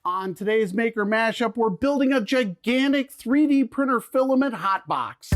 On today's Maker Mashup, we're building a gigantic 3D printer filament hot box.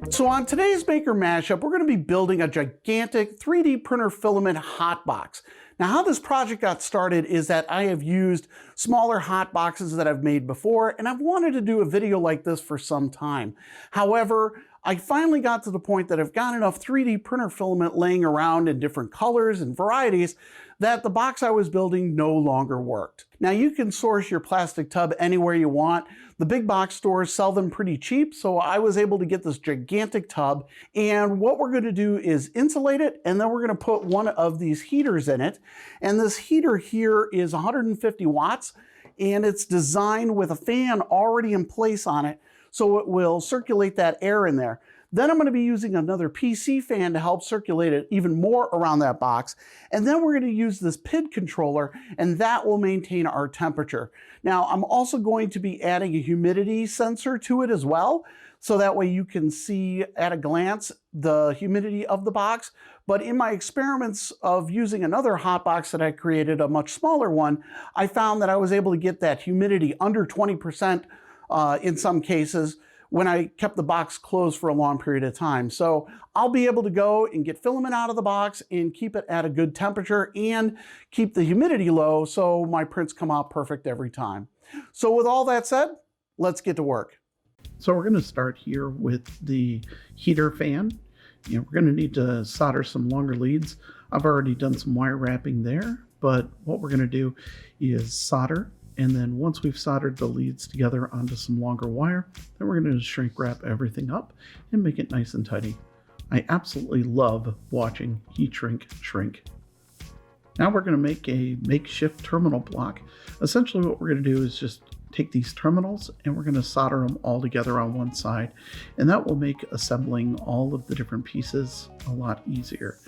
So on today's Maker Mashup, we're going to be building a gigantic 3D printer filament hot box. Now, how this project got started is that I have used smaller hot boxes that I've made before, and I've wanted to do a video like this for some time. However, I finally got to the point that I've got enough 3D printer filament laying around in different colors and varieties that the box I was building no longer worked. Now, you can source your plastic tub anywhere you want. The big box stores sell them pretty cheap, so I was able to get this gigantic tub, and what we're going to do is insulate it, and then we're going to put one of these heaters in it. And this heater here is 150 watts, and it's designed with a fan already in place on it, so it will circulate that air in there. Then I'm going to be using another PC fan to help circulate it even more around that box. And then we're going to use this PID controller, and that will maintain our temperature. Now, I'm also going to be adding a humidity sensor to it as well, so that way you can see at a glance the humidity of the box. But in my experiments of using another hot box that I created, a much smaller one, I found that I was able to get that humidity under 20% in some cases, when I kept the box closed for a long period of time. So I'll be able to go and get filament out of the box and keep it at a good temperature and keep the humidity low so my prints come out perfect every time. So with all that said, let's get to work. So we're going to start here with the heater fan. We're going to need to solder some longer leads. I've already done some wire wrapping there, but what we're going to do is solder. And then once we've soldered the leads together onto some longer wire, then we're going to shrink wrap everything up and make it nice and tidy. I absolutely love watching heat shrink. Now we're going to make a makeshift terminal block. Essentially what we're going to do is just take these terminals and we're going to solder them all together on one side. And that will make assembling all of the different pieces a lot easier.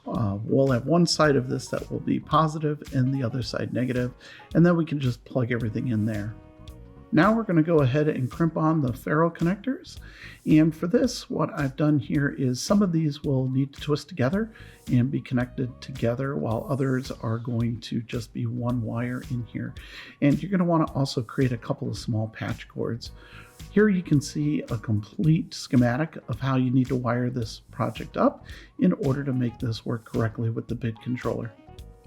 We'll have one side of this that will be positive and the other side negative, and then we can just plug everything in there. Now we're going to go ahead and crimp on the ferrule connectors, and for this what I've done here is some of these will need to twist together and be connected together, while others are going to just be one wire in here. And you're going to want to also create a couple of small patch cords. Here you can see a complete schematic of how you need to wire this project up in order to make this work correctly with the PID controller.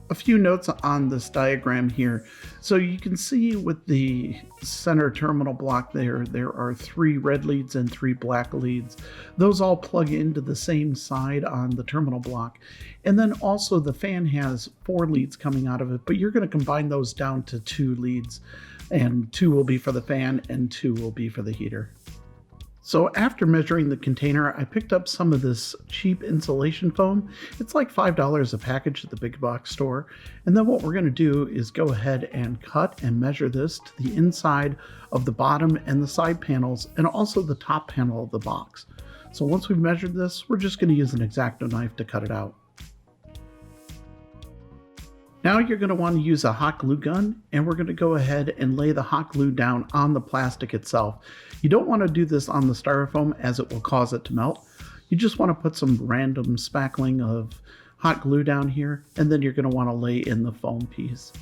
A few notes on this diagram here. So you can see with the center terminal block there are 3 red leads and 3 black leads. Those all plug into the same side on the terminal block. And then also the fan has 4 leads coming out of it, but you're going to combine those down to 2 leads. And 2 will be for the fan and 2 will be for the heater. So after measuring the container, I picked up some of this cheap insulation foam. It's like $5 a package at the big box store. And then what we're going to do is go ahead and cut and measure this to the inside of the bottom and the side panels and also the top panel of the box. So once we've measured this, we're just going to use an X-Acto knife to cut it out. Now you're going to want to use a hot glue gun, and we're going to go ahead and lay the hot glue down on the plastic itself. You don't want to do this on the styrofoam as it will cause it to melt. You just want to put some random spackling of hot glue down here, and then you're going to want to lay in the foam piece.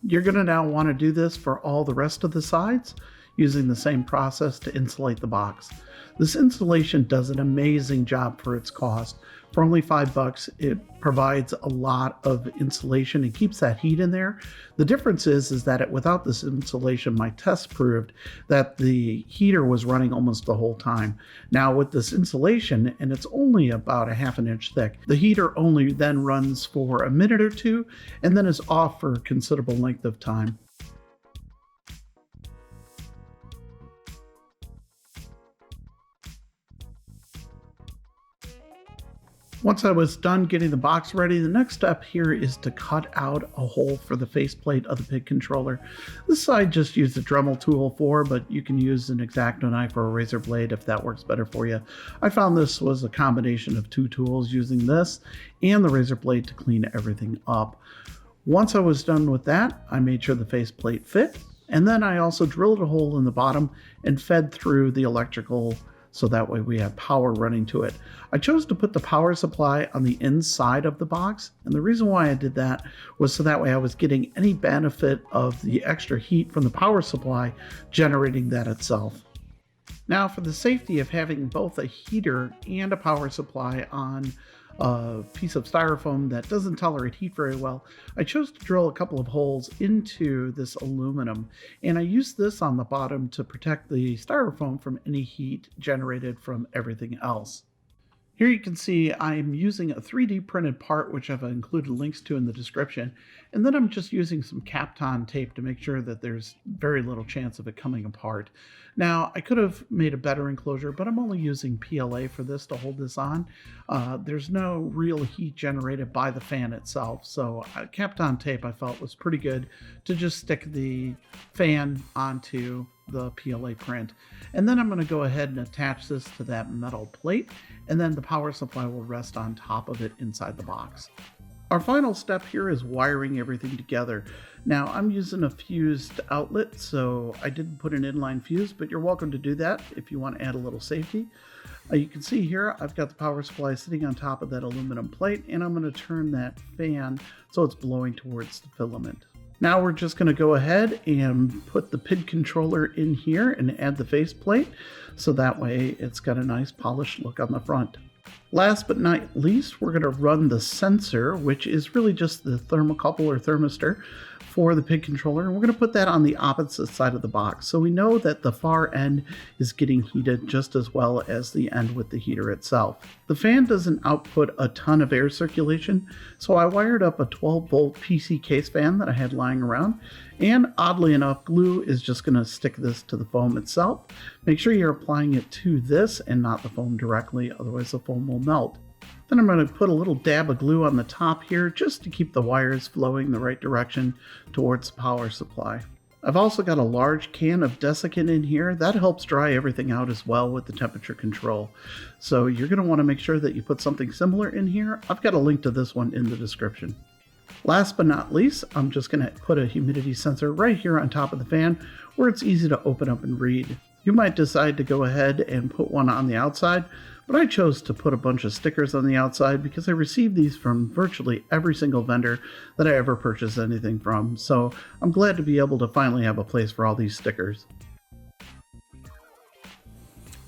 You're going to now want to do this for all the rest of the sides, using the same process to insulate the box. This insulation does an amazing job for its cost. For only $5, it provides a lot of insulation and keeps that heat in there. The difference is that without this insulation, my test proved that the heater was running almost the whole time. Now with this insulation, and it's only about a ½ inch thick, the heater only then runs for a minute or 2 and then is off for a considerable length of time. Once I was done getting the box ready, the next step here is to cut out a hole for the faceplate of the PID controller. This I just used a Dremel tool for, but you can use an X-Acto knife or a razor blade if that works better for you. I found this was a combination of 2 tools, using this and the razor blade to clean everything up. Once I was done with that, I made sure the faceplate fit, And then I also drilled a hole in the bottom and fed through the electrical so that way we have power running to it. I chose to put the power supply on the inside of the box, and the reason why I did that was so that way I was getting any benefit of the extra heat from the power supply generating that itself. Now, for the safety of having both a heater and a power supply on a piece of styrofoam that doesn't tolerate heat very well, I chose to drill a couple of holes into this aluminum, and I used this on the bottom to protect the styrofoam from any heat generated from everything else. Here you can see I'm using a 3D printed part, which I've included links to in the description, and then I'm just using some Kapton tape to make sure that there's very little chance of it coming apart. Now, I could have made a better enclosure, but I'm only using PLA for this to hold this on. There's no real heat generated by the fan itself, so Kapton tape I felt was pretty good to just stick the fan onto the PLA print. And then I'm going to go ahead and attach this to that metal plate, and then the power supply will rest on top of it inside the box. Our final step here is wiring everything together. Now, I'm using a fused outlet, so I didn't put an inline fuse, but you're welcome to do that if you want to add a little safety. You can see here I've got the power supply sitting on top of that aluminum plate, and I'm going to turn that fan so it's blowing towards the filament. Now we're just going to go ahead and put the PID controller in here and add the faceplate, so that way it's got a nice polished look on the front. Last but not least, we're going to run the sensor, which is really just the thermocouple or thermistor for the PID controller, and we're going to put that on the opposite side of the box, so we know that the far end is getting heated just as well as the end with the heater itself. The fan doesn't output a ton of air circulation, so I wired up a 12-volt PC case fan that I had lying around, and oddly enough, glue is just going to stick this to the foam itself. Make sure you're applying it to this and not the foam directly, otherwise the foam will melt. Then I'm going to put a little dab of glue on the top here just to keep the wires flowing the right direction towards the power supply. I've also got a large can of Desiccant in here. That helps dry everything out as well with the temperature control. So you're going to want to make sure that you put something similar in here. I've got a link to this one in the description. Last but not least, I'm just going to put a humidity sensor right here on top of the fan where it's easy to open up and read. You might decide to go ahead and put one on the outside, but I chose to put a bunch of stickers on the outside because I received these from virtually every single vendor that I ever purchased anything from. So I'm glad to be able to finally have a place for all these stickers.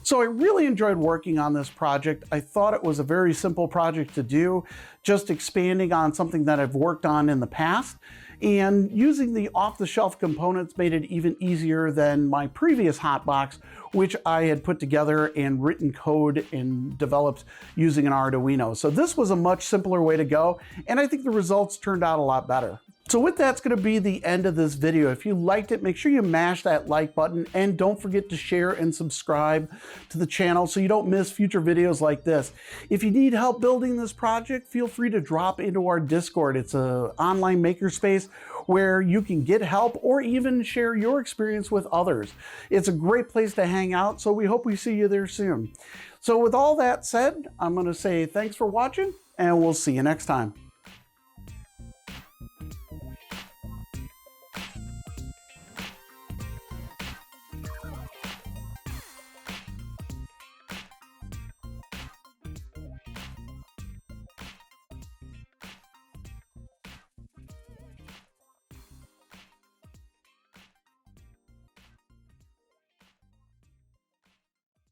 So I really enjoyed working on this project. I thought it was a very simple project to do, just expanding on something that I've worked on in the past. And using the off-the-shelf components made it even easier than my previous hotbox, which I had put together and written code and developed using an Arduino. So this was a much simpler way to go, and I think the results turned out a lot better. So with that's going to be the end of this video. If you liked it, make sure you mash that like button, and don't forget to share and subscribe to the channel so you don't miss future videos like this. If you need help building this project, feel free to drop into our Discord. It's an online makerspace where you can get help or even share your experience with others. It's a great place to hang out, so we hope we see you there soon. So with all that said, I'm going to say thanks for watching, and we'll see you next time.